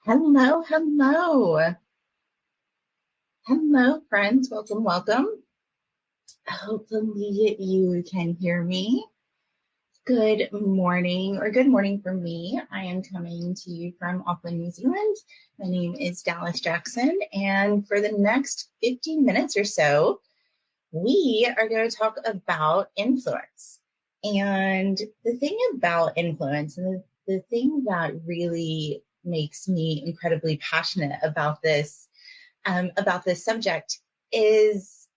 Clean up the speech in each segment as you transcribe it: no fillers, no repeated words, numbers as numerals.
Hello, hello. Hello, friends. Welcome, welcome. Hopefully you can hear me. Good morning, or good morning for me. I am coming to you from Auckland, New Zealand. My name is Dallas Jackson, and for the next 15 minutes or so, we are going to talk about influence. And the thing about influence, and the thing that really makes me incredibly passionate about this subject is,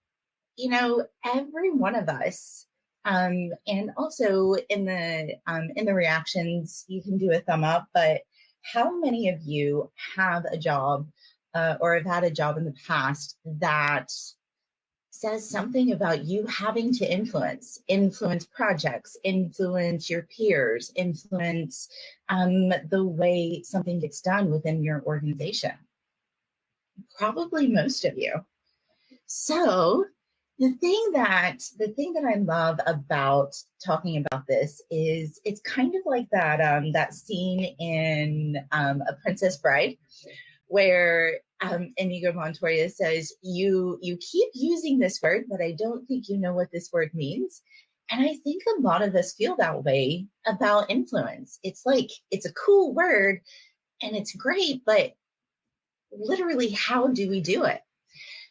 every one of us, and also in the reactions, you can do a thumb up, but how many of you have a job or have had a job in the past that says something about you having to influence projects, influence your peers, influence the way something gets done within your organization? Probably most of you. So the thing that I love about talking about this is it's kind of like that scene in A Princess Bride where Inigo Montoya says, you keep using this word, but I don't think you know what this word means. And I think a lot of us feel that way about influence. It's like it's a cool word and it's great, but literally, how do we do it?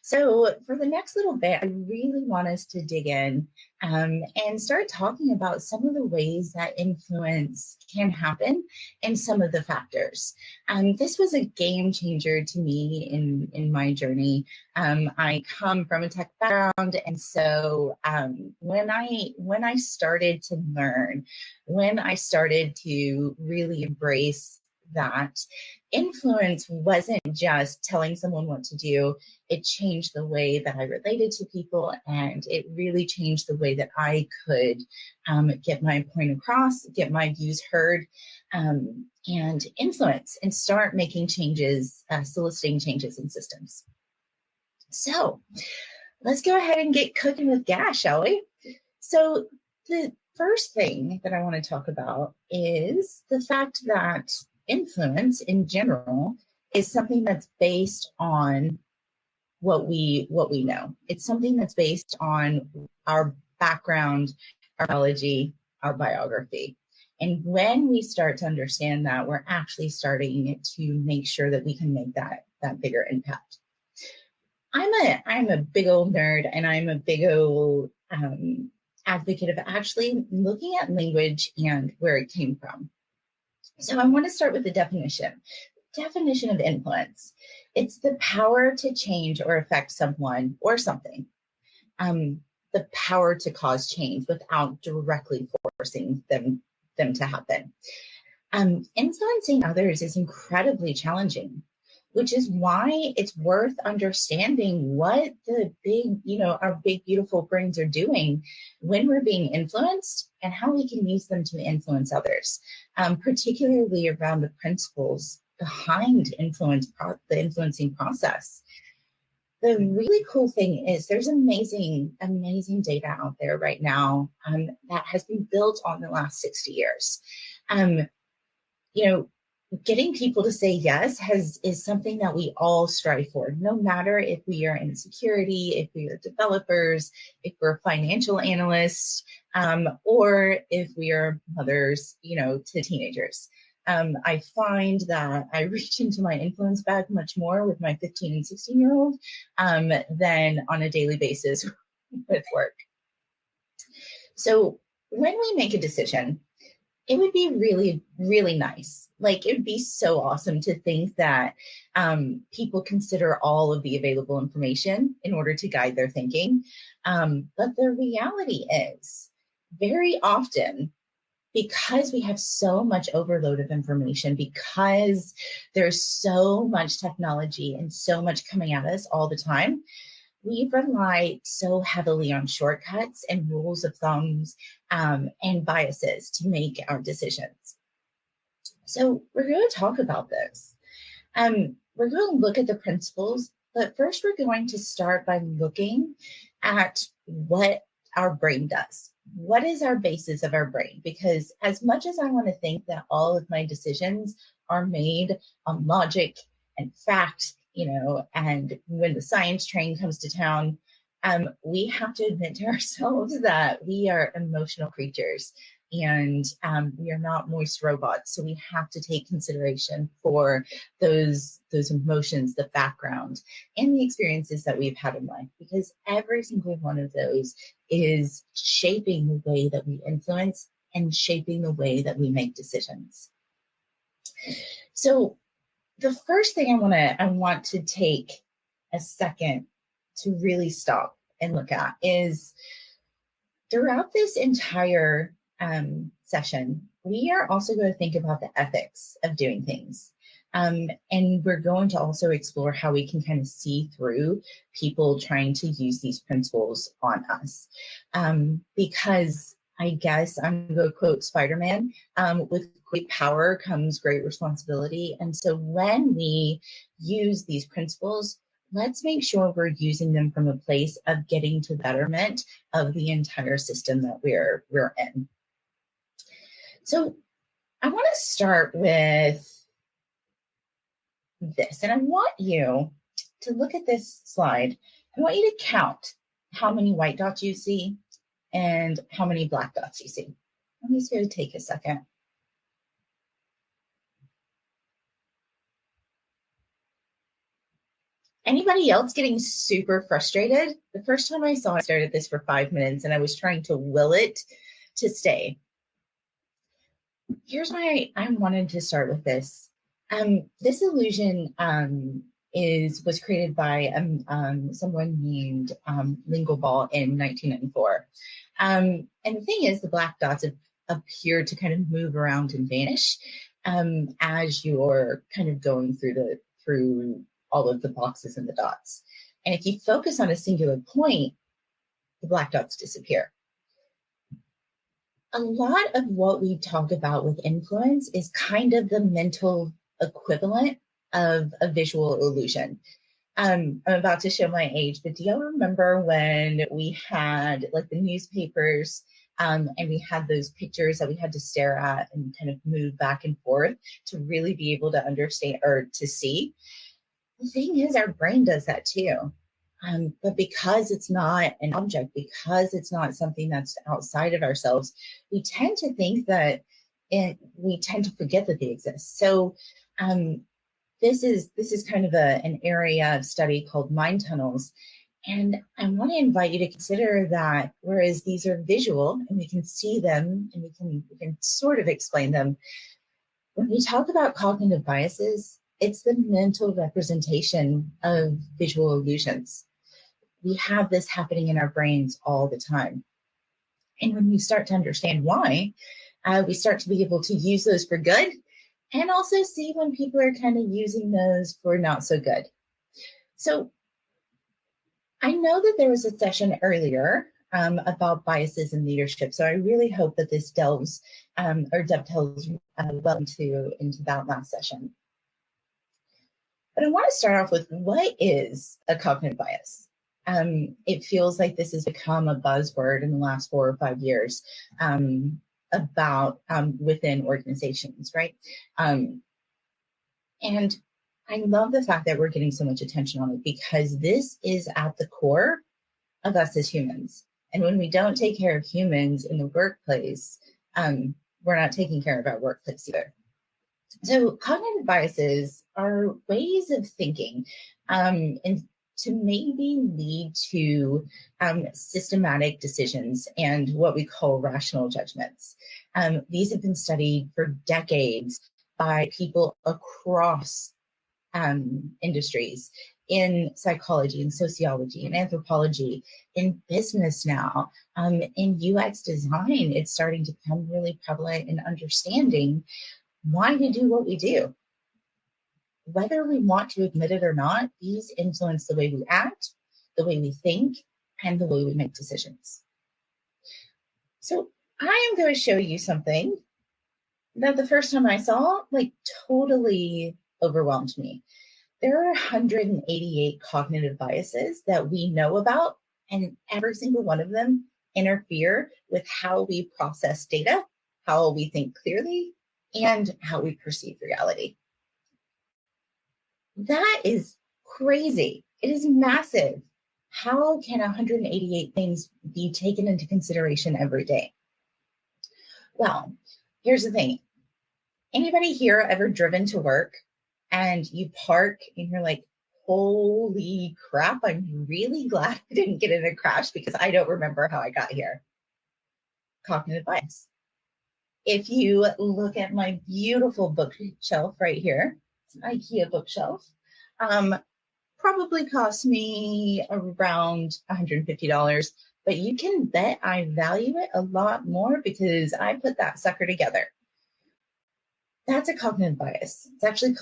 So for the next little bit, I really want us to dig in and start talking about some of the ways that influence can happen and some of the factors. This was a game changer to me in my journey. I come from a tech background, and so when I started to learn, when I started to really embrace that influence wasn't just telling someone what to do. It changed the way that I related to people, and it really changed the way that I could get my point across, get my views heard, and influence and start making changes, soliciting changes in systems. So let's go ahead and get cooking with gas, shall we? So the first thing that I want to talk about is the fact that influence in general is something that's based on what we know. It's something that's based on our background, our biology, our biography. And when we start to understand that, we're actually starting to make sure that we can make that bigger impact. I'm a big old nerd, and I'm a big old advocate of actually looking at language and where it came from. So I want to start with the definition. Definition of influence. It's the power to change or affect someone or something. The power to cause change without directly forcing them to happen. Influencing others is incredibly challenging, which is why it's worth understanding what the our big, beautiful brains are doing when we're being influenced and how we can use them to influence others, particularly around the principles behind the influencing process. The really cool thing is there's amazing data out there right now that has been built on the last 60 years. Getting people to say yes is something that we all strive for, no matter if we are in security, if we are developers, if we're financial analysts, or if we are mothers, to teenagers. I find that I reach into my influence bag much more with my 15 and 16-year-old than on a daily basis with work. So when we make a decision, it would be really, really nice. Like, it would be so awesome to think that people consider all of the available information in order to guide their thinking. But the reality is, very often, because we have so much overload of information, because there's so much technology and so much coming at us all the time, we rely so heavily on shortcuts and rules of thumbs and biases to make our decisions. So we're going to talk about this. We're going to look at the principles, but first we're going to start by looking at what our brain does. What is our basis of our brain? Because as much as I want to think that all of my decisions are made on logic and fact, and when the science train comes to town, we have to admit to ourselves that we are emotional creatures, and we are not moist robots. So we have to take consideration for those emotions, the background, and the experiences that we've had in life, because every single one of those is shaping the way that we influence and shaping the way that we make decisions. So the first thing I want to take a second to really stop and look at is, throughout this entire session, we are also going to think about the ethics of doing things. And we're going to also explore how we can kind of see through people trying to use these principles on us. Because I guess I'm going to quote Spider-Man, with great power comes great responsibility. And so when we use these principles, let's make sure we're using them from a place of getting to betterment of the entire system that we're in. So I want to start with this, and I want you to look at this slide. I want you to count how many white dots you see and how many black dots you see. I'm just going to take a second. Anybody else getting super frustrated? The first time I saw it, I started this for 5 minutes and I was trying to will it to stay. Here's why I wanted to start with this. This illusion was created by someone named Lingelbaugh in 1994. And the thing is, the black dots appear to kind of move around and vanish as you're kind of going through all of the boxes and the dots. And if you focus on a singular point, the black dots disappear. A lot of what we talk about with influence is kind of the mental equivalent of a visual illusion. I'm about to show my age, but do y'all remember when we had like the newspapers and we had those pictures that we had to stare at and kind of move back and forth to really be able to understand or to see? The thing is, our brain does that too. But because it's not an object, because it's not something that's outside of ourselves, we tend to think that we tend to forget that they exist. So this is kind of an area of study called mind tunnels. And I want to invite you to consider that whereas these are visual and we can see them and we can sort of explain them, when we talk about cognitive biases, it's the mental representation of visual illusions. We have this happening in our brains all the time. And when we start to understand why, we start to be able to use those for good and also see when people are kind of using those for not so good. So I know that there was a session earlier about biases in leadership. So I really hope that this delves or dovetails well into that last session. But I want to start off with, what is a cognitive bias? It feels like this has become a buzzword in the last 4 or 5 years about within organizations, right? And I love the fact that we're getting so much attention on it, because this is at the core of us as humans. And when we don't take care of humans in the workplace, we're not taking care of our workplace either. So cognitive biases are ways of thinking and to maybe lead to systematic decisions and what we call rational judgments. These have been studied for decades by people across industries, in psychology and sociology and anthropology, in business now, in UX design. It's starting to become really prevalent in understanding why we do what we do. Whether we want to admit it or not, these influence the way we act, the way we think, and the way we make decisions. So I am going to show you something that the first time I saw, totally overwhelmed me. There are 188 cognitive biases that we know about, and every single one of them interfere with how we process data, how we think clearly, and how we perceive reality. That is crazy. It is massive. How can 188 things be taken into consideration every day? Well, here's the thing. Anybody here ever driven to work and you park and you're like, holy crap, I'm really glad I didn't get in a crash because I don't remember how I got here. Cognitive bias. If you look at my beautiful bookshelf right here, it's an IKEA bookshelf, probably cost me around $150, but you can bet I value it a lot more because I put that sucker together. That's a cognitive bias. It's actually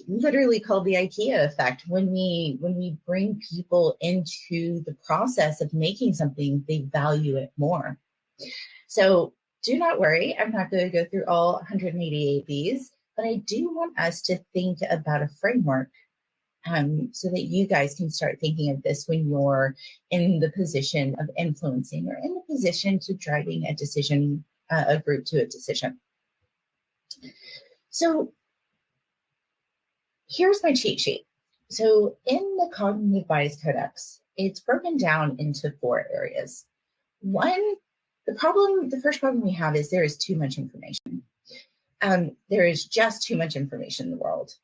literally called the IKEA effect. When we bring people into the process of making something, they value it more. So do not worry. I'm not going to go through all 188 of these, but I do want us to think about a framework so that you guys can start thinking of this when you're in the position of influencing or in the position to driving a decision, a group to a decision. So here's my cheat sheet. So in the Cognitive Bias Codex, it's broken down into 4 areas. One, the first problem we have is there is too much information. There is just too much information in the world,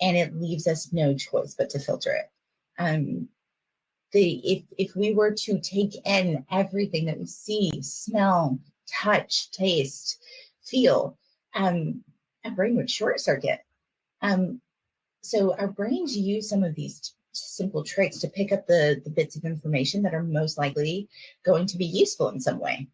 and it leaves us no choice but to filter it. If we were to take in everything that we see, smell, touch, taste, feel, our brain would short circuit. So our brains use some of these simple tricks to pick up the bits of information that are most likely going to be useful in some way.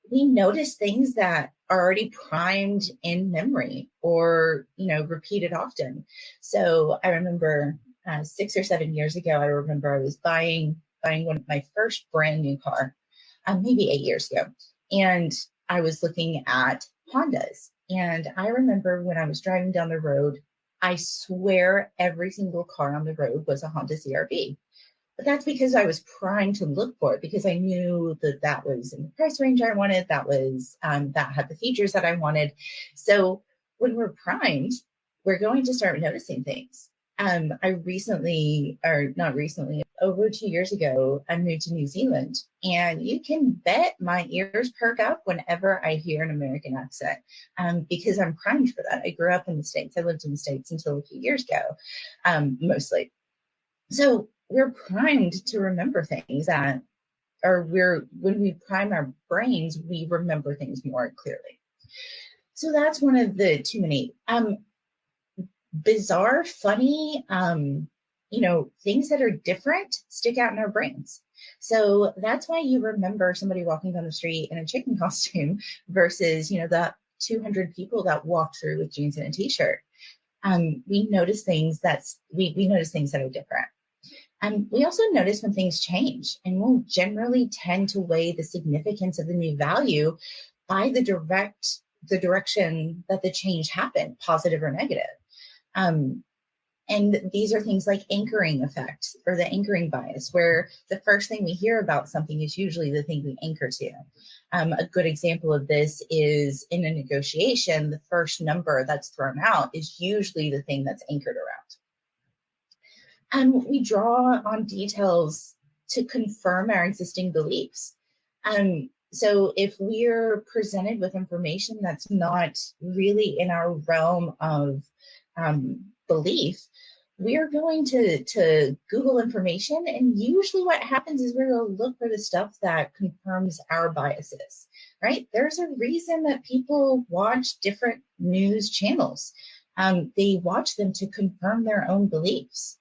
We notice things that are already primed in memory or, repeated often. So I remember 6 or 7 years ago, I remember I was buying one of my first brand new car, maybe 8 years ago. And I was looking at Hondas. And I remember when I was driving down the road, I swear every single car on the road was a Honda CRV. But that's because I was primed to look for it, because I knew that was in the price range I wanted, that had the features that I wanted. So when we're primed, we're going to start noticing things. Over 2 years ago, I moved to New Zealand, and you can bet my ears perk up whenever I hear an American accent, because I'm primed for that. I grew up in the States. I lived in the States until a few years ago, mostly. So we're primed to remember things when we prime our brains, we remember things more clearly. So that's one of the too many. Bizarre, funny, things that are different stick out in our brains. So that's why you remember somebody walking down the street in a chicken costume versus, the 200 people that walked through with jeans and a t-shirt. We notice things that are different. We also notice when things change, and we'll generally tend to weigh the significance of the new value by the direction that the change happened, positive or negative. And these are things like anchoring effect or the anchoring bias, where the first thing we hear about something is usually the thing we anchor to. A good example of this is in a negotiation, the first number that's thrown out is usually the thing that's anchored around. We draw on details to confirm our existing beliefs. So if we're presented with information that's not really in our realm of belief, we are going to Google information, and usually what happens is we're going to look for the stuff that confirms our biases, right? There's a reason that people watch different news channels. They watch them to confirm their own beliefs.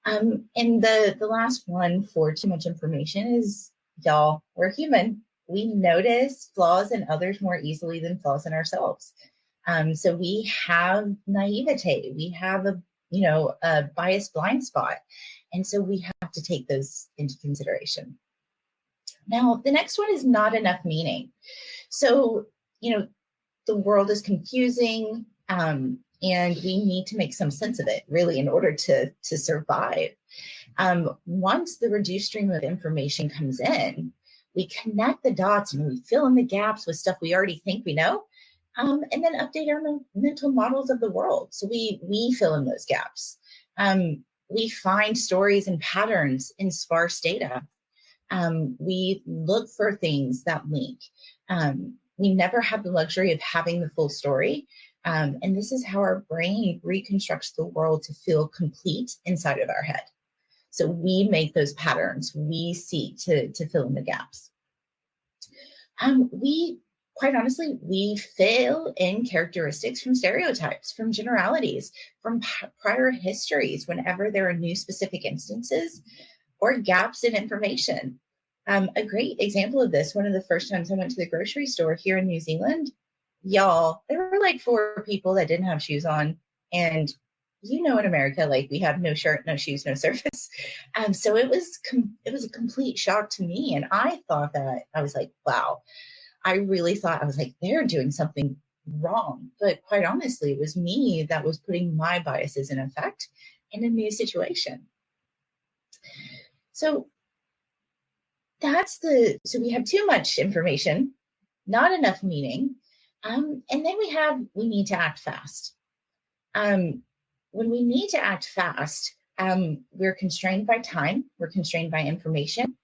And the last one for too much information is, y'all, we're human. We notice flaws in others more easily than flaws in ourselves. So we have naivete. We have a biased blind spot. And so we have to take those into consideration. Now, the next one is not enough meaning. So, the world is confusing, and we need to make some sense of it, really, in order to survive. Once the reduced stream of information comes in, we connect the dots and we fill in the gaps with stuff we already think we know. and then update our mental models of the world. So we fill in those gaps. We find stories and patterns in sparse data. We look for things that link. We never have the luxury of having the full story. And this is how our brain reconstructs the world to feel complete inside of our head. So we make those patterns. We seek to fill in the gaps. Quite honestly, we fill in characteristics from stereotypes, from generalities, from prior histories whenever there are new specific instances or gaps in information. A great example of this, one of the first times I went to the grocery store here in New Zealand, y'all, there were like 4 people that didn't have shoes on. And in America, like we have no shirt, no shoes, no service. So it was a complete shock to me. And I thought that, I was like, wow, I really thought, I was like, they're doing something wrong. But quite honestly, it was me that was putting my biases in effect in a new situation. So so we have too much information, not enough meaning. And then we need to act fast. When we need to act fast, we're constrained by time, we're constrained by information,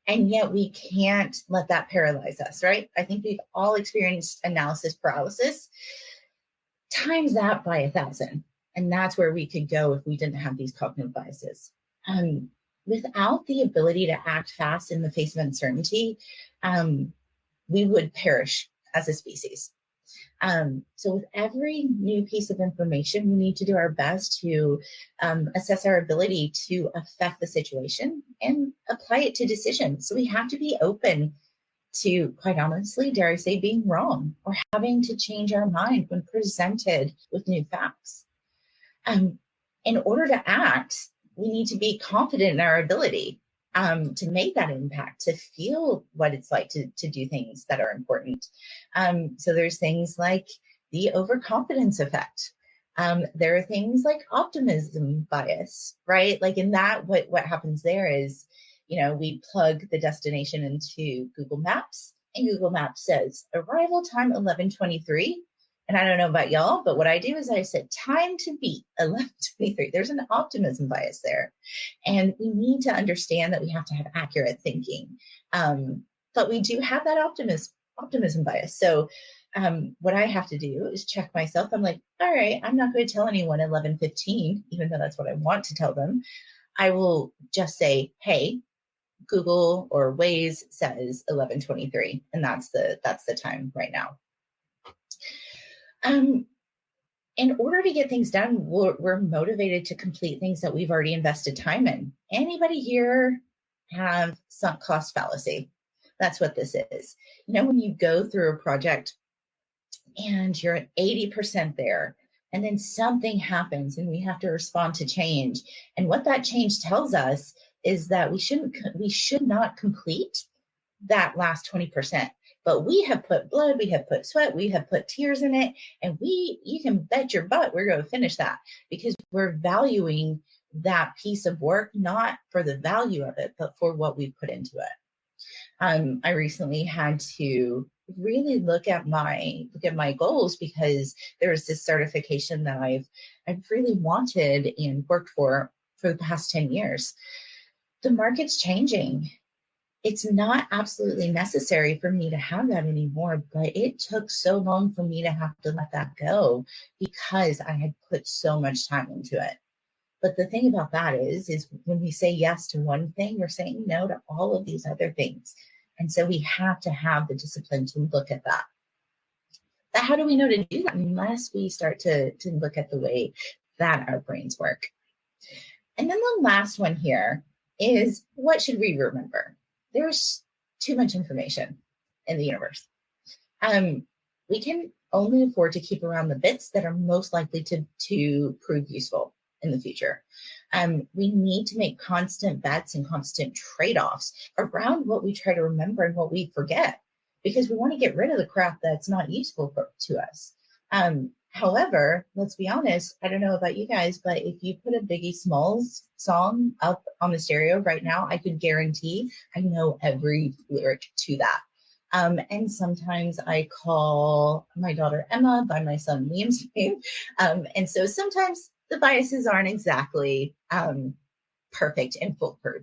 and yet we can't let that paralyze us, right? I think we've all experienced analysis paralysis. Times that by 1,000. And that's where we could go if we didn't have these cognitive biases. Without the ability to act fast in the face of uncertainty, we would perish as a species. So with every new piece of information, we need to do our best to assess our ability to affect the situation and apply it to decisions. So we have to be open to, quite honestly, dare I say, being wrong or having to change our mind when presented with new facts. In order to act, we need to be confident in our ability to make that impact, to feel what it's like to do things that are important. So there's things like the overconfidence effect. There are things like optimism bias, right? Like in that, what happens there is, we plug the destination into Google Maps, and Google Maps says arrival time 11:23. And I don't know about y'all, but what I do is I set time to beat 11:23. There's an optimism bias there. And we need to understand that we have to have accurate thinking. But we do have that optimism bias. So what I have to do is check myself. I'm like, all right, I'm not going to tell anyone 11:15, even though that's what I want to tell them. I will just say, hey, Google or Waze says 11:23, and that's the time right now. In order to get things done, we're motivated to complete things that we've already invested time in. Anybody here have sunk cost fallacy? That's what this is. When you go through a project and you're at 80% there, and then something happens and we have to respond to change. And what that change tells us is that we should not complete that last 20%. But we have put blood, we have put sweat, we have put tears in it, and you can bet your butt we're going to finish that, because we're valuing that piece of work not for the value of it, but for what we put into it. I recently had to really look at my goals, because there was this certification that I've really wanted and worked for the past 10 years. The market's changing. It's not absolutely necessary for me to have that anymore, but it took so long for me to have to let that go because I had put so much time into it. But the thing about that is when we say yes to one thing, we're saying no to all of these other things. And so we have to have the discipline to look at that. But how do we know to do that unless we start to look at the way that our brains work? And then the last one here is, what should we remember? There's too much information in the universe. We can only afford to keep around the bits that are most likely to prove useful in the future. We need to make constant bets and constant trade-offs around what we try to remember and what we forget, because we want to get rid of the crap that's not useful to us. However, let's be honest, I don't know about you guys, but if you put a Biggie Smalls song up on the stereo right now, I could guarantee I know every lyric to that. And sometimes I call my daughter Emma by my son Liam's name. And so sometimes the biases aren't exactly perfect and foolproof.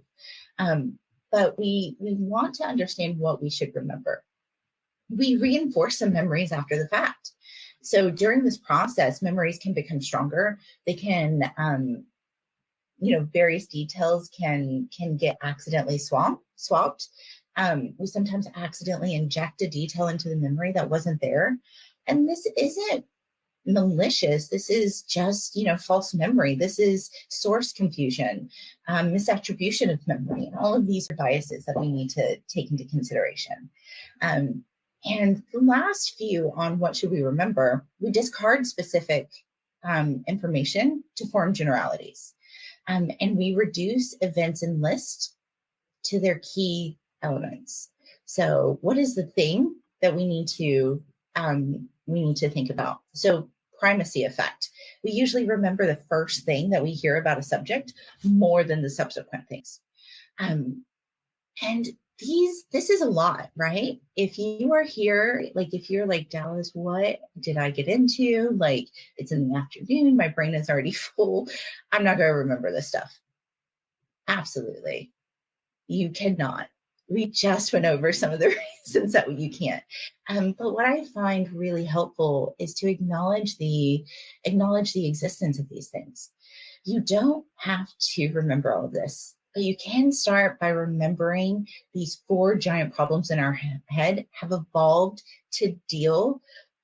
But we want to understand what we should remember. We reinforce some memories after the fact. So during this process, memories can become stronger. They can, various details can get accidentally swapped. We sometimes accidentally inject a detail into the memory that wasn't there. And this isn't malicious. This is just, false memory. This is source confusion, misattribution of memory. And all of these are biases that we need to take into consideration. And the last few on what should we remember, we discard specific information to form generalities. And we reduce events and lists to their key elements. So what is the thing that we need to think about? So primacy effect. We usually remember the first thing that we hear about a subject more than the subsequent things. And this is a lot, right? If you are here, like if you're like, Dallas, what did I get into? Like it's in the afternoon, my brain is already full. I'm not going to remember this stuff. Absolutely. You cannot. We just went over some of the reasons that you can't. But what I find really helpful is to acknowledge the existence of these things. You don't have to remember all of this, but you can start by remembering these 4 giant problems in our head have evolved to deal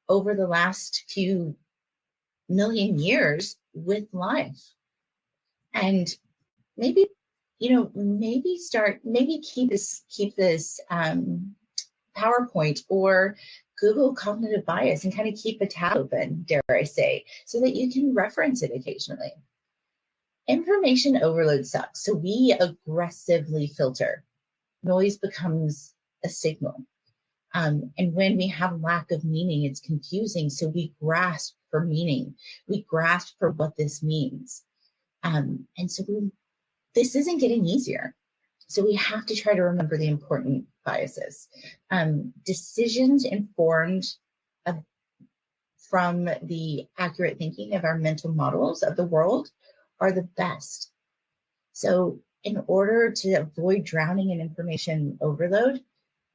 over the last few million years with life. And maybe keep this PowerPoint or Google cognitive bias and kind of keep a tab open, dare I say, so that you can reference it occasionally. Information overload sucks, so we aggressively filter. Noise becomes a signal. And when we have lack of meaning, it's confusing, so we grasp for meaning. We grasp for what this means. And so this isn't getting easier. So we have to try to remember the important biases. Decisions informed from the accurate thinking of our mental models of the world are the best. So in order to avoid drowning in information overload,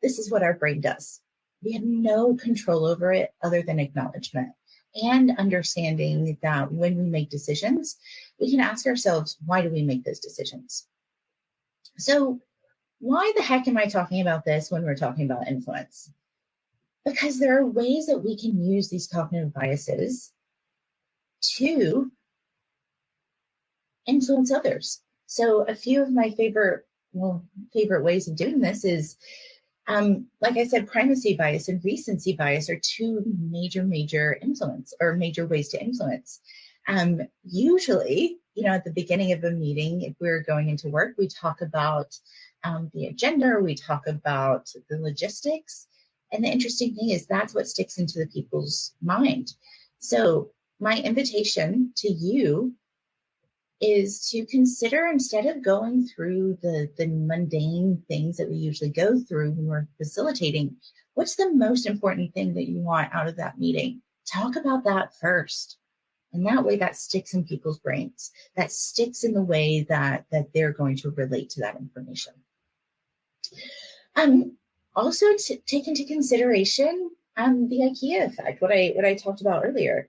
this is what our brain does. We have no control over it other than acknowledgement and understanding that when we make decisions, we can ask ourselves, why do we make those decisions? So why the heck am I talking about this when we're talking about influence? Because there are ways that we can use these cognitive biases to influence others. So a few of my favorite ways of doing this is, like I said, primacy bias and recency bias are 2 major influence or major ways to influence. Usually, at the beginning of a meeting, if we're going into work, we talk about the agenda, we talk about the logistics. And the interesting thing is that's what sticks into the people's mind. So my invitation to you is to consider, instead of going through the mundane things that we usually go through when we're facilitating, what's the most important thing that you want out of that meeting? Talk about that first. And that way that sticks in people's brains. That sticks in the way that they're going to relate to that information. Also to take into consideration the IKEA effect, what I talked about earlier.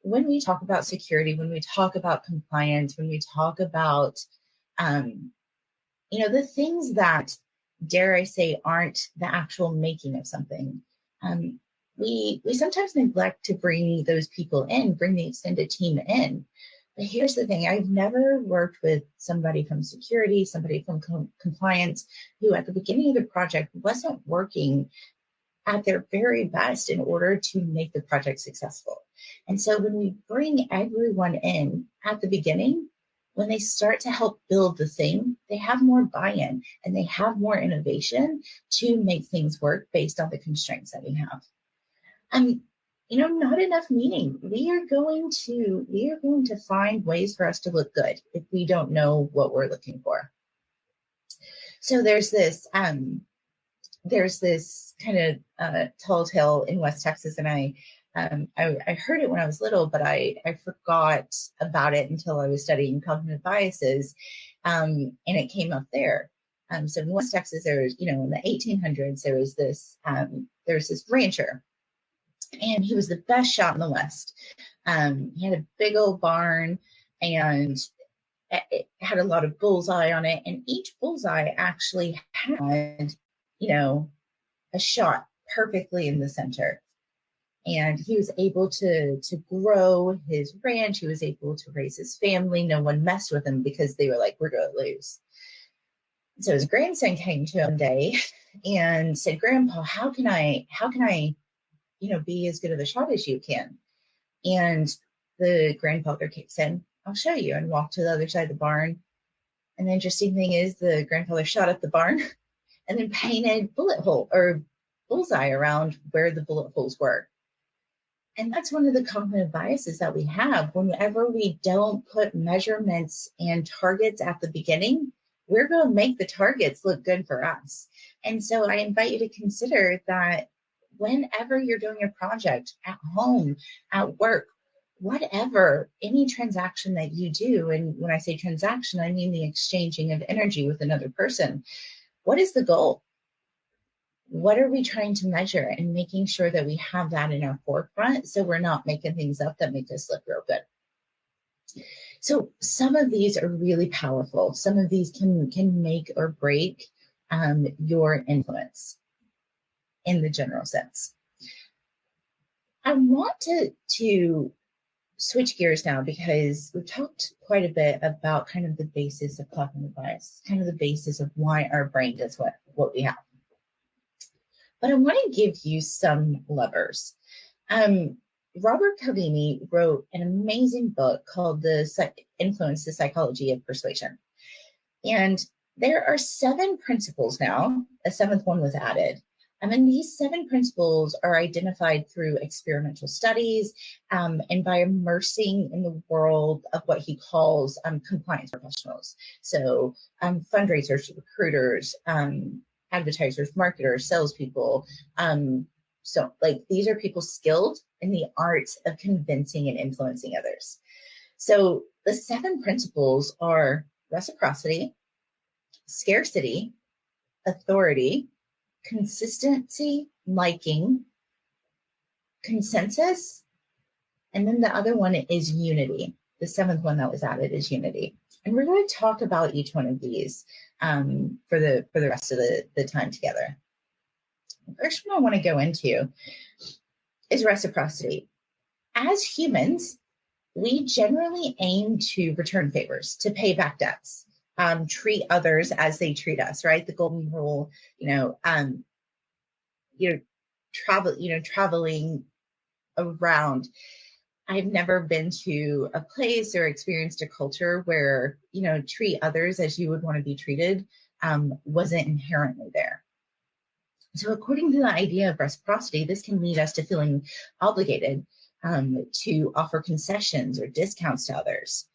When we talk about security, when we talk about compliance, when we talk about, the things that, dare I say, aren't the actual making of something, we sometimes neglect to bring those people in, bring the extended team in. But here's the thing, I've never worked with somebody from security, somebody from compliance, who at the beginning of the project wasn't working at their very best in order to make the project successful. And so when we bring everyone in at the beginning, when they start to help build the thing, they have more buy-in and they have more innovation to make things work based on the constraints that we have. Not enough meaning. We are going to find ways for us to look good if we don't know what we're looking for. So there's this there's this kind of tall tale in West Texas, and I heard it when I was little, but I forgot about it until I was studying cognitive biases, and it came up there. So in West Texas, there's, in the 1800s, there's this rancher, and he was the best shot in the West. He had a big old barn, and it had a lot of bullseye on it, and each bullseye actually had, a shot perfectly in the center. And he was able to grow his ranch. He was able to raise his family. No one messed with him because they were like, we're going to lose. So his grandson came to him one day and said, Grandpa, how can I, be as good of a shot as you can? And the grandfather said, I'll show you, and walked to the other side of the barn. And the interesting thing is the grandfather shot up the barn and then painted bullet hole or bullseye around where the bullet holes were. And that's one of the cognitive biases that we have. Whenever we don't put measurements and targets at the beginning, we're going to make the targets look good for us. And so I invite you to consider that whenever you're doing a project at home, at work, whatever, any transaction that you do, and when I say transaction, I mean the exchanging of energy with another person. What is the goal? What are we trying to measure, and making sure that we have that in our forefront so we're not making things up that make us look real good. So some of these are really powerful. Some of these can make or break your influence in the general sense. I want to switch gears now, because we've talked quite a bit about kind of the basis of cognitive bias, kind of the basis of why our brain does what we have. But I want to give you some levers. Robert Cialdini wrote an amazing book called Influence, the Psychology of Persuasion. And there are 7 principles now. A 7th one was added. And these 7 principles are identified through experimental studies and by immersing in the world of what he calls compliance professionals. So fundraisers, recruiters, advertisers, marketers, salespeople. So these are people skilled in the art of convincing and influencing others. So the 7 principles are reciprocity, scarcity, authority, consistency, liking, consensus, and then the other one is unity. The 7th one that was added is unity. And we're going to talk about each one of these for the rest of the time together. The first one I want to go into is reciprocity. As humans, we generally aim to return favors, to pay back debts, treat others as they treat us, right? The golden rule, traveling around. I've never been to a place or experienced a culture where, treat others as you would want to be treated wasn't inherently there. So according to the idea of reciprocity, this can lead us to feeling obligated to offer concessions or discounts to others.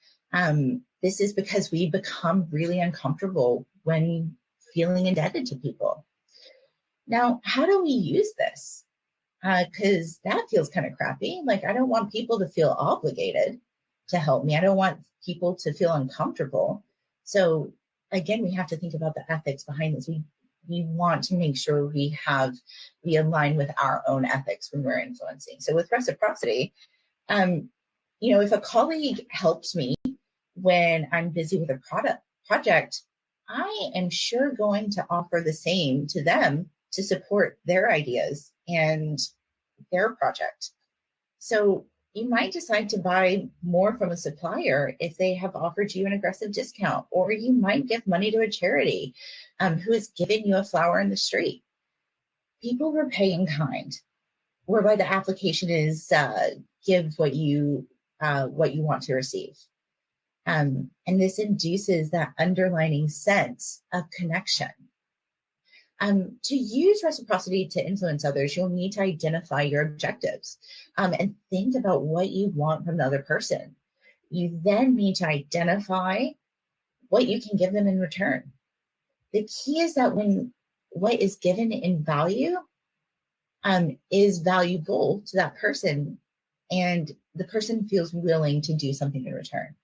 This is because we become really uncomfortable when feeling indebted to people. Now, how do we use this? Because that feels kind of crappy. I don't want people to feel obligated to help me. I don't want people to feel uncomfortable. So again, we have to think about the ethics behind this. We want to make sure we align with our own ethics when we're influencing. So with reciprocity, if a colleague helps me when I'm busy with a project, I am sure going to offer the same to them to support their ideas and their project. So you might decide to buy more from a supplier if they have offered you an aggressive discount, or you might give money to a charity who has given you a flower in the street. People repay in kind, whereby the application is give what you want to receive. And this induces that underlining sense of connection. To use reciprocity to influence others, you'll need to identify your objectives and think about what you want from the other person. You then need to identify what you can give them in return. The key is that when what is given in value is valuable to that person, and the person feels willing to do something in return.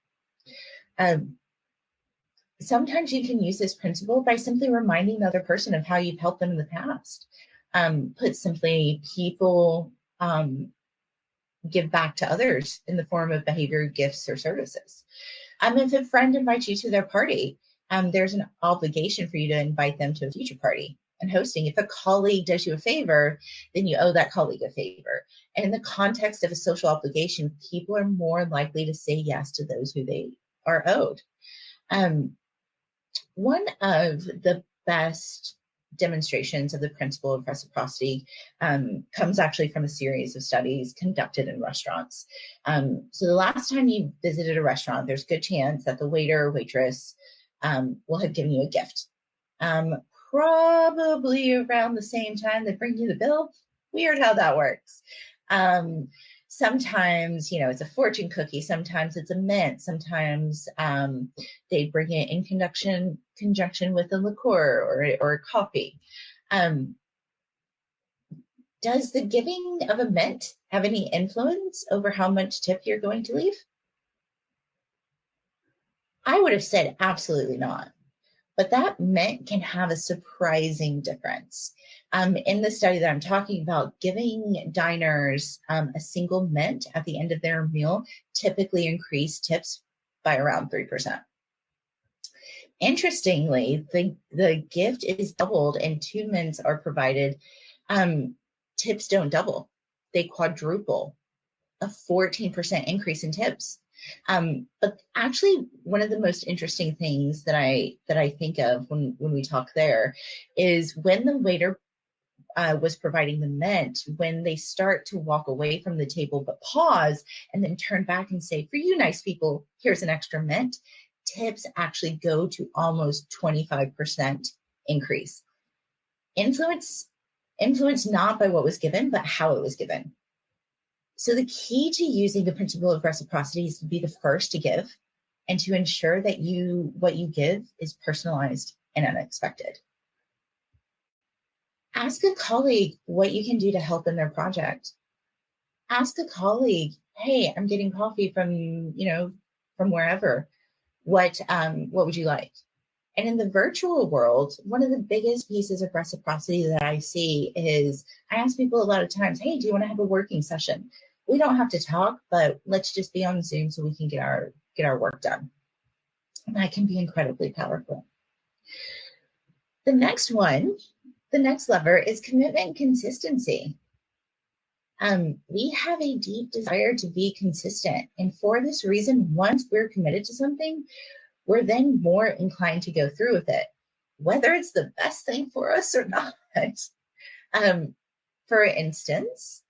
Sometimes you can use this principle by simply reminding the other person of how you've helped them in the past. Put simply, people give back to others in the form of behavior, gifts, or services. If a friend invites you to their party, there's an obligation for you to invite them to a future party and hosting. If a colleague does you a favor, then you owe that colleague a favor. And in the context of a social obligation, people are more likely to say yes to those who they are owed. One of the best demonstrations of the principle of reciprocity comes actually from a series of studies conducted in restaurants. So the last time you visited a restaurant, there's a good chance that the waiter or waitress will have given you a gift. Probably around the same time they bring you the bill. Weird how that works. Sometimes, it's a fortune cookie. Sometimes it's a mint. Sometimes they bring it in conjunction with a liqueur or a coffee. Does the giving of a mint have any influence over how much tip you're going to leave? I would have said absolutely not. But that mint can have a surprising difference. In the study that I'm talking about, giving diners a single mint at the end of their meal typically increased tips by around 3%. Interestingly, the gift is doubled and 2 mints are provided. Tips don't double, they quadruple, a 14% increase in tips. But actually, one of the most interesting things that I think of when we talk there is when the waiter was providing the mint, when they start to walk away from the table but pause and then turn back and say, "For you nice people, here's an extra mint," tips actually go to almost 25% increase. Influence not by what was given, but how it was given. So the key to using the principle of reciprocity is to be the first to give and to ensure that what you give is personalized and unexpected. Ask a colleague what you can do to help in their project. Ask a colleague, "Hey, I'm getting coffee from wherever. What would you like?" And in the virtual world, one of the biggest pieces of reciprocity that I see is I ask people a lot of times, "Hey, do you want to have a working session? We don't have to talk, but let's just be on Zoom so we can get our work done." And that can be incredibly powerful. The next lever is commitment and consistency. We have a deep desire to be consistent. And for this reason, once we're committed to something, we're then more inclined to go through with it, whether it's the best thing for us or not. For instance,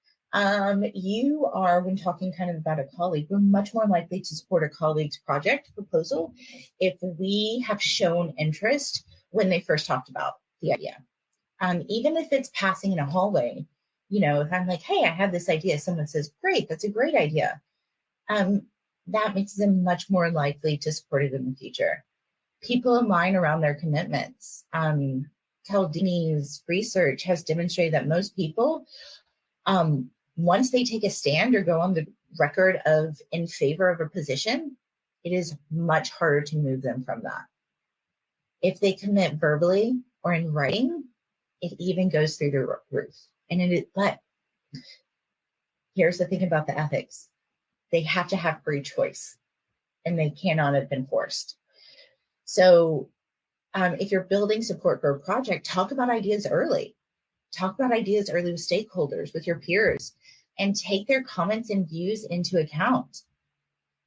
you are, when talking kind of about a colleague, we're much more likely to support a colleague's project proposal if we have shown interest when they first talked about the idea. Even if it's passing in a hallway, if I'm like, "Hey, I have this idea," someone says, "Great, that's a great idea." That makes them much more likely to support it in the future. People align around their commitments. Cialdini's research has demonstrated that most people, once they take a stand or go on the record of in favor of a position, it is much harder to move them from that. If they commit verbally or in writing, it even goes through the roof. But here's the thing about the ethics. They have to have free choice, and they cannot have been forced. So if you're building support for a project, talk about ideas early. Talk about ideas early with stakeholders, with your peers, and take their comments and views into account.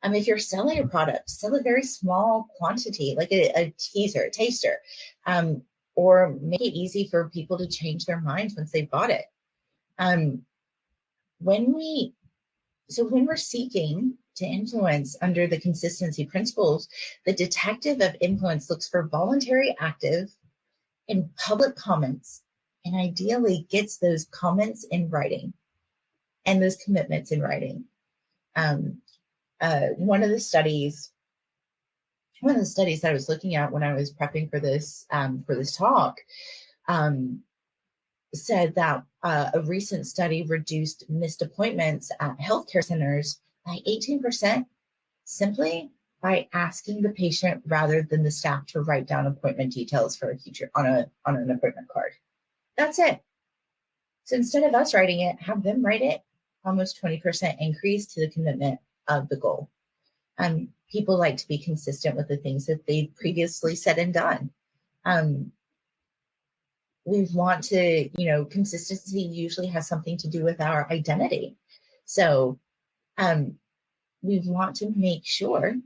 If you're selling a product, sell a very small quantity, like a teaser, a taster, or make it easy for people to change their minds once they bought it. When we're seeking to influence under the consistency principles, the detective of influence looks for voluntary, active, and public comments, and ideally gets those comments in writing and those commitments in writing. One of the studies that I was looking at when I was prepping for this talk said that a recent study reduced missed appointments at healthcare centers by 18% simply by asking the patient rather than the staff to write down appointment details for a future on an appointment card. That's it. So instead of us writing it, have them write it. Almost 20% increase to the commitment of the goal. People like to be consistent with the things that they've previously said and done. We want to, consistency usually has something to do with our identity. So we want to make sure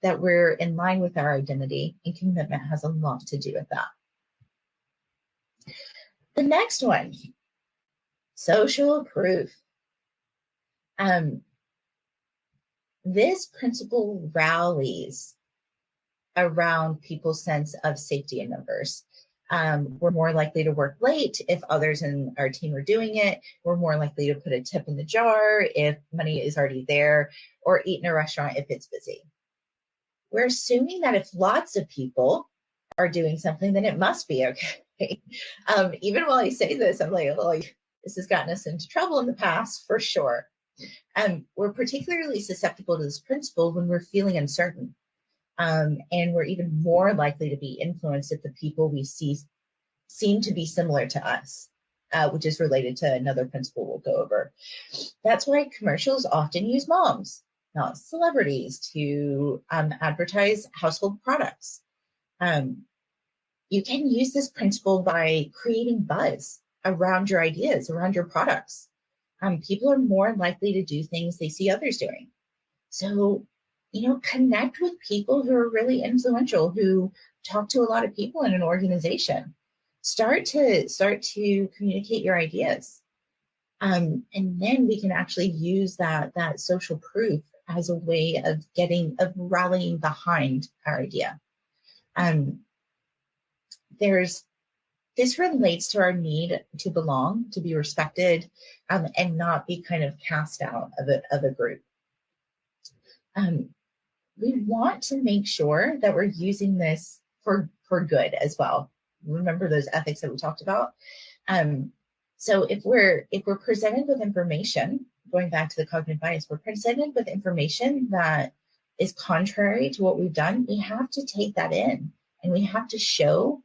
that we're in line with our identity, and commitment has a lot to do with that. The next one, social proof. This principle rallies around people's sense of safety in numbers. We're more likely to work late if others in our team are doing it. We're more likely to put a tip in the jar if money is already there, or eat in a restaurant if it's busy. We're assuming that if lots of people are doing something, then it must be okay. Even while I say this, I'm like, oh, this has gotten us into trouble in the past for sure. We're particularly susceptible to this principle when we're feeling uncertain. And we're even more likely to be influenced if the people we see seem to be similar to us, which is related to another principle we'll go over. That's why commercials often use moms, not celebrities, to advertise household products. You can use this principle by creating buzz around your ideas, around your products. People are more likely to do things they see others doing. So, connect with people who are really influential, who talk to a lot of people in an organization. Start to communicate your ideas. And then we can actually use that social proof as a way of rallying behind our idea. This relates to our need to belong, to be respected, and not be kind of cast out of a group. We want to make sure that we're using this for good as well. Remember those ethics that we talked about? So if we're presented with information, going back to the cognitive bias, we're presented with information that is contrary to what we've done, we have to take that in, and we have to show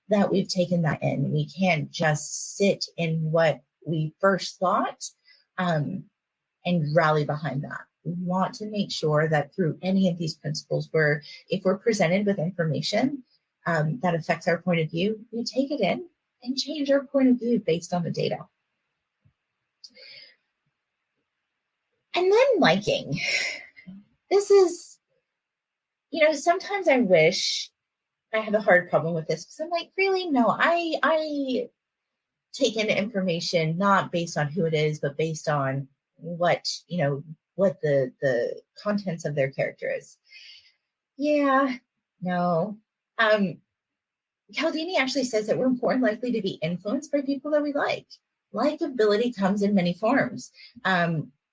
that we've taken that in. We can't just sit in what we first thought and rally behind that. We want to make sure that through any of these principles, if we're presented with information that affects our point of view, we take it in and change our point of view based on the data. And then liking. This is, sometimes I wish I have a hard problem with this, because I'm like, really? No, I take in information not based on who it is, but based on what the contents of their character is. Yeah, no. Cialdini actually says that we're more likely to be influenced by people that we like. Likability comes in many forms.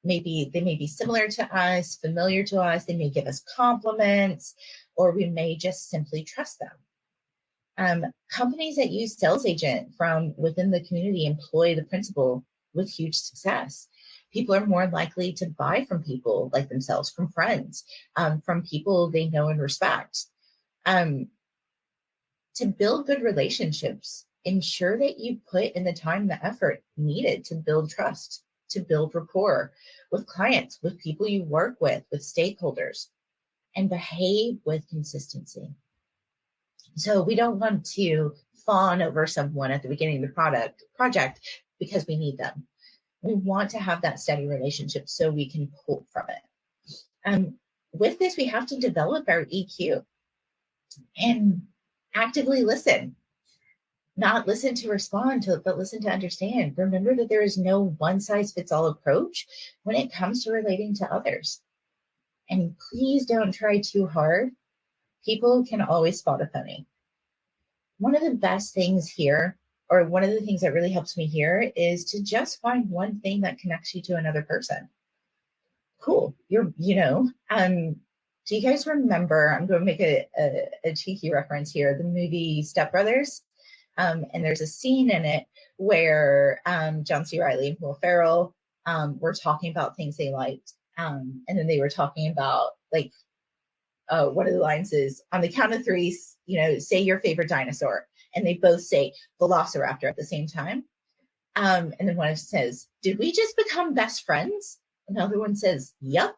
Maybe they may be similar to us, familiar to us, they may give us compliments, or we may just simply trust them. Companies that use sales agent from within the community employ the principle with huge success. People are more likely to buy from people like themselves, from friends, from people they know and respect. To build good relationships, ensure that you put in the time and the effort needed to build trust, to build rapport with clients, with people you work with stakeholders, and behave with consistency. So we don't want to fawn over someone at the beginning of the project because we need them. We want to have that steady relationship so we can pull from it. With this, we have to develop our EQ and actively listen. Not listen to respond to, but listen to understand. Remember that there is no one-size-fits-all approach when it comes to relating to others. And please don't try too hard. People can always spot a phony. One of the best things here, or one of the things that really helps me here, is to just find one thing that connects you to another person. Cool. Do you guys remember, I'm going to make a cheeky reference here, the movie Step Brothers? And there's a scene in it where John C. Reilly and Will Ferrell were talking about things they liked. And then they were talking about, like, one of the lines is, on the count of three, say your favorite dinosaur. And they both say Velociraptor at the same time. And then one says, did we just become best friends? And the other one says, yep.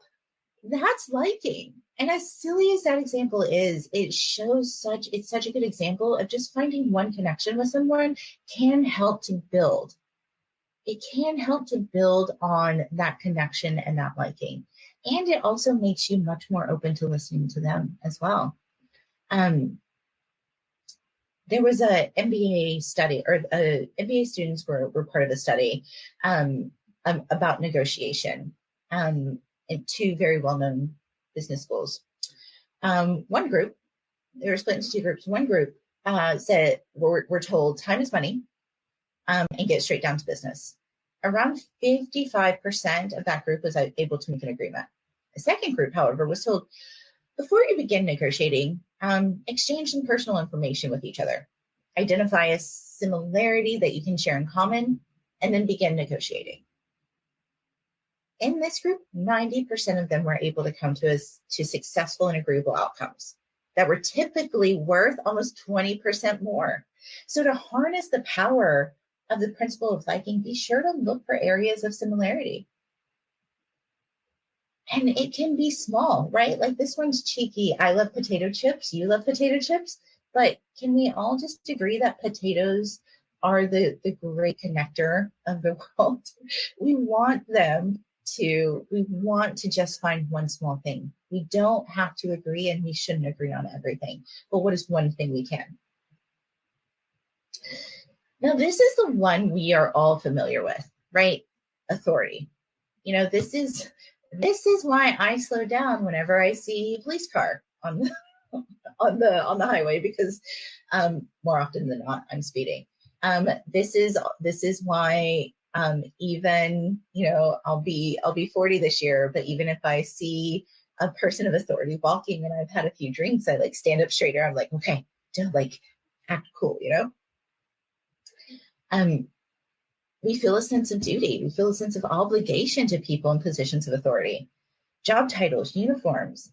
That's liking. And as silly as that example is, it's such a good example of just finding one connection with someone can help to build. It can help to build on that connection and that liking. And it also makes you much more open to listening to them as well. There was a MBA study, or MBA students were part of a study about negotiation in two very well-known business schools. One group, they were split into two groups. One group said, we're told time is money, and get straight down to business. Around 55% of that group was able to make an agreement. The second group, however, was told, before you begin negotiating, exchange some personal information with each other. Identify a similarity that you can share in common, and then begin negotiating. In this group, 90% of them were able to come to successful and agreeable outcomes that were typically worth almost 20% more. So to harness the power of the principle of liking, be sure to look for areas of similarity. And it can be small, right? Like, this one's cheeky. I love potato chips. You love potato chips. But can we all just agree that potatoes are the great connector of the world? We want to just find one small thing. We don't have to agree, and we shouldn't agree on everything. But what is one thing we can? Now, this is the one we are all familiar with, right? Authority. This is why I slow down whenever I see a police car on the highway, because more often than not, I'm speeding. This is why even, I'll be 40 this year, but even if I see a person of authority walking and I've had a few drinks, I stand up straighter. I'm like, okay, don't act cool, We feel a sense of duty. We feel a sense of obligation to people in positions of authority. Job titles, uniforms,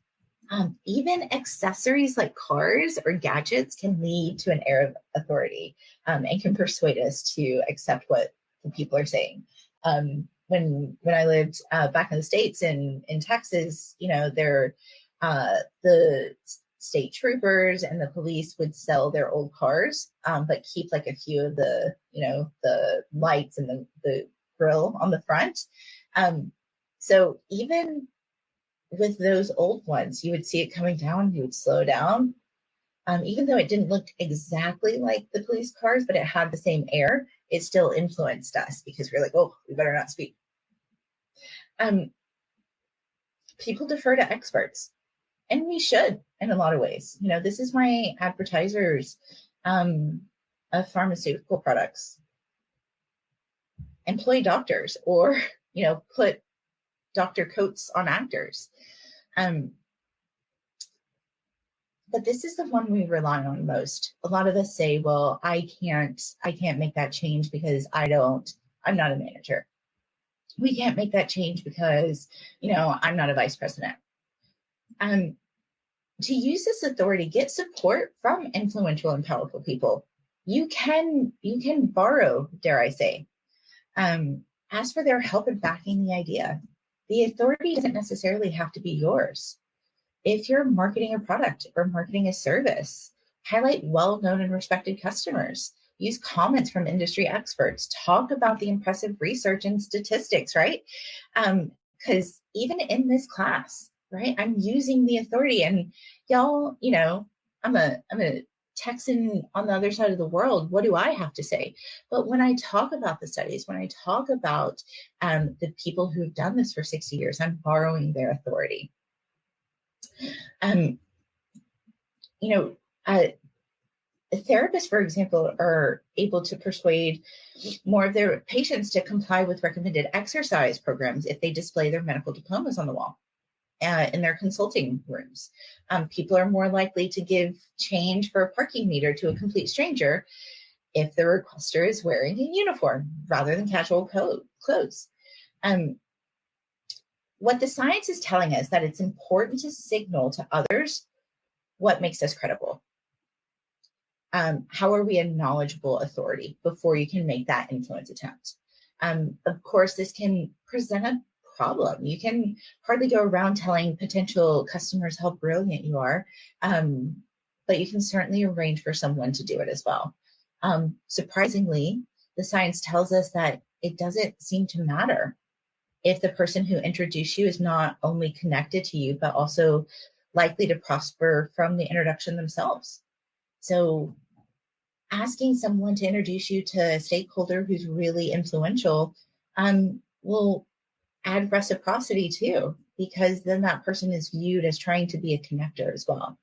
even accessories like cars or gadgets can lead to an air of authority, and can persuade us to accept what the people are saying. When I lived back in the States in Texas, the state troopers and the police would sell their old cars, but keep a few of the lights and the grill on the front. So even with those old ones, you would see it coming down, you would slow down. Even though it didn't look exactly like the police cars, but it had the same air, it still influenced us because we're like, oh, we better not speak. People defer to experts, and we should in a lot of ways. This is why advertisers of pharmaceutical products employ doctors, or, put doctor coats on actors. But this is the one we rely on most. A lot of us say, well, I can't make that change because I'm not a manager. We can't make that change because, I'm not a vice president. To use this authority, get support from influential and powerful people. You can borrow, dare I say, ask for their help in backing the idea. The authority doesn't necessarily have to be yours. If you're marketing a product or marketing a service, highlight well-known and respected customers. Use comments from industry experts. Talk about the impressive research and statistics, right? Because even in this class, right, I'm using the authority, and y'all, I'm a Texan on the other side of the world. What do I have to say? But when I talk about the studies, when I talk about the people who've done this for 60 years, I'm borrowing their authority. Therapists, for example, are able to persuade more of their patients to comply with recommended exercise programs if they display their medical diplomas on the wall in their consulting rooms. People are more likely to give change for a parking meter to a complete stranger if the requester is wearing a uniform rather than casual clothes. What the science is telling us that it's important to signal to others what makes us credible. How are we a knowledgeable authority before you can make that influence attempt? Of course, this can present a problem. You can hardly go around telling potential customers how brilliant you are, but you can certainly arrange for someone to do it as well. Surprisingly, the science tells us that it doesn't seem to matter if the person who introduced you is not only connected to you, but also likely to prosper from the introduction themselves. So asking someone to introduce you to a stakeholder who's really influential will add reciprocity too, because then that person is viewed as trying to be a connector as well.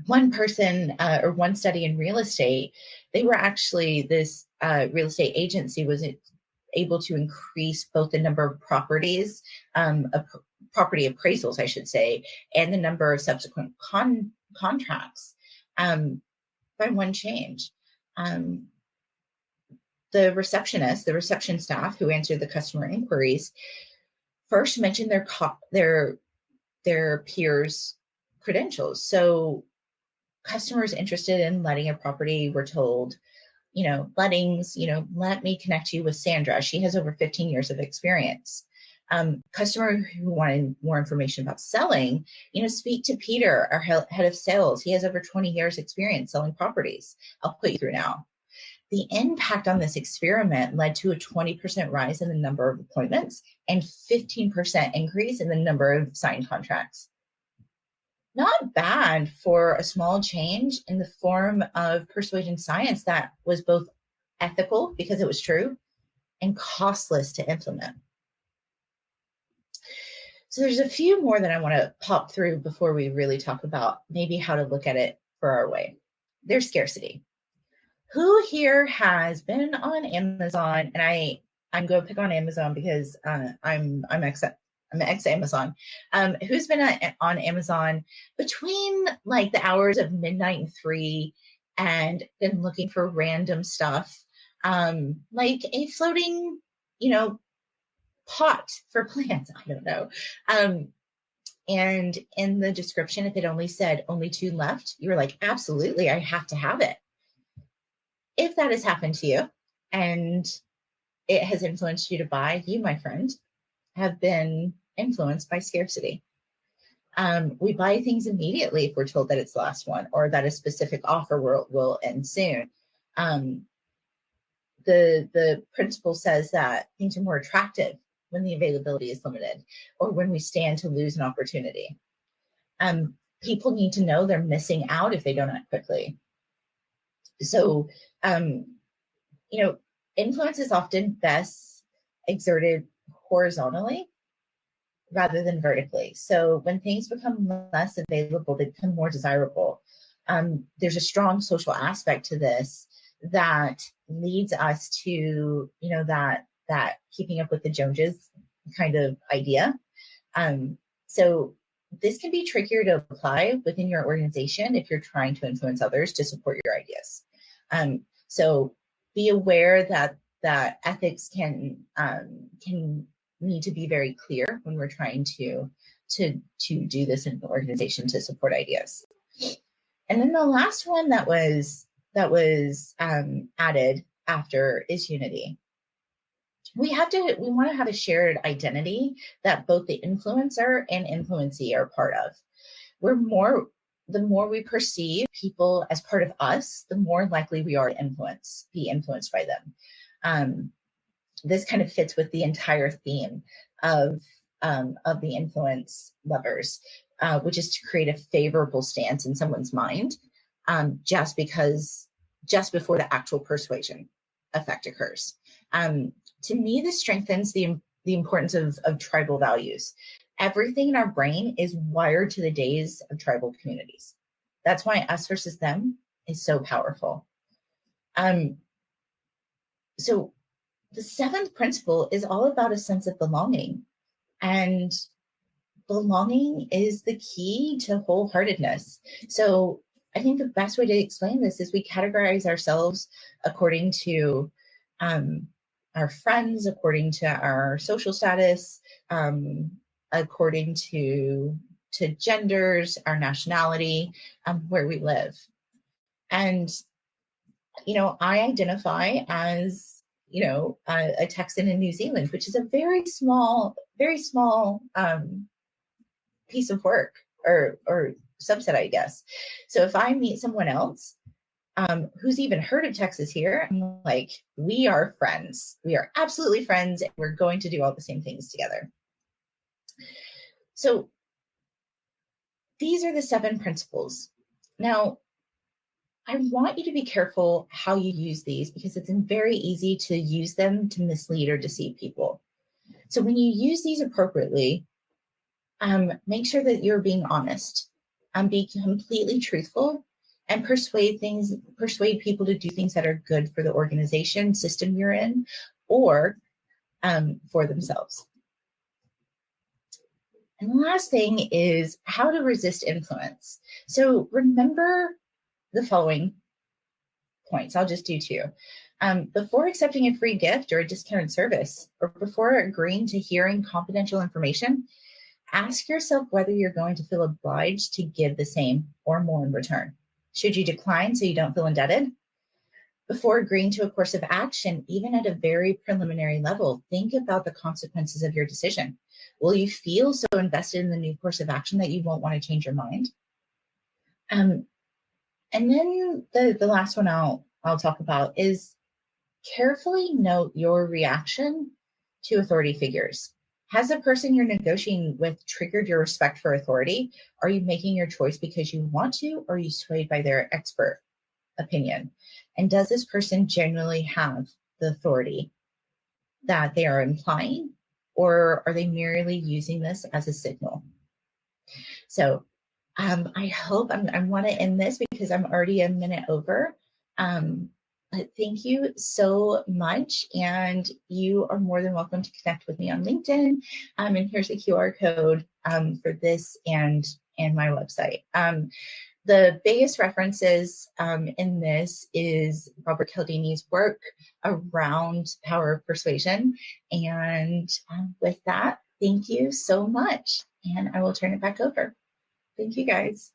One person or one study in real estate, they were actually, this real estate agency was able to increase both the number of properties, property appraisals, I should say, and the number of subsequent contracts by one change. The reception staff who answered the customer inquiries first mentioned their peers' credentials. So customers interested in letting a property were told, lettings, let me connect you with Sandra. She has over 15 years of experience. Customer who wanted more information about selling, speak to Peter, our head of sales. He has over 20 years experience selling properties. I'll put you through now. The impact on this experiment led to a 20% rise in the number of appointments and 15% increase in the number of signed contracts. Not bad for a small change in the form of persuasion science that was both ethical because it was true and costless to implement. So there's a few more that I want to pop through before we really talk about maybe how to look at it for our way. There's scarcity. Who here has been on Amazon? And I'm going to pick on Amazon because I'm ex-Amazon. Who's been on Amazon between like the hours of midnight and 3 and been looking for random stuff, like a floating, pot for plants? I don't know. And in the description, if it only said only 2 left, you were like, absolutely, I have to have it. If that has happened to you and it has influenced you to buy, you, my friend, have been influenced by scarcity. We buy things immediately if we're told that it's the last one or that a specific offer will end soon. The principle says that things are more attractive when the availability is limited or when we stand to lose an opportunity. People need to know they're missing out if they don't act quickly. So, influence is often best exerted horizontally rather than vertically. So when things become less available, they become more desirable. There's a strong social aspect to this that leads us to, that keeping up with the Joneses kind of idea. So this can be trickier to apply within your organization if you're trying to influence others to support your ideas. So be aware that ethics can need to be very clear when we're trying to do this in the organization to support ideas. And then the last one that was added after is unity. We want to have a shared identity that both the influencer and influencee are part of. The more we perceive people as part of us, the more likely we are to be influenced by them. This kind of fits with the entire theme of the influence lovers, which is to create a favorable stance in someone's mind, just before the actual persuasion effect occurs. To me, this strengthens the importance of tribal values. Everything in our brain is wired to the days of tribal communities. That's why us versus them is so powerful. So the 7th principle is all about a sense of belonging. And belonging is the key to wholeheartedness. So I think the best way to explain this is we categorize ourselves according to our friends, according to our social status, according to genders, our nationality, where we live. And, I identify as, a Texan in New Zealand, which is a very small piece of work or subset, I guess. So if I meet someone else who's even heard of Texas here, I'm like, we are friends. We are absolutely friends. And we're going to do all the same things together. So these are the 7 principles. Now, I want you to be careful how you use these because it's very easy to use them to mislead or deceive people. So when you use these appropriately, make sure that you're being honest, be completely truthful, and persuade people to do things that are good for the organization system you're in, or for themselves. And the last thing is how to resist influence. So remember the following points. I'll just do 2. Before accepting a free gift or a discounted service, or before agreeing to hearing confidential information, ask yourself whether you're going to feel obliged to give the same or more in return. Should you decline so you don't feel indebted? Before agreeing to a course of action, even at a very preliminary level, think about the consequences of your decision. Will you feel so invested in the new course of action that you won't want to change your mind? And then the last one I'll talk about is carefully note your reaction to authority figures. Has the person you're negotiating with triggered your respect for authority? Are you making your choice because you want to, or are you swayed by their expert opinion? And does this person genuinely have the authority that they are implying, or are they merely using this as a signal? So I hope I want to end this because I'm already a minute over. But thank you so much. And you are more than welcome to connect with me on LinkedIn. And here's a QR code for this and my website. The biggest references in this is Robert Cialdini's work around power of persuasion. And with that, thank you so much. And I will turn it back over. Thank you, guys.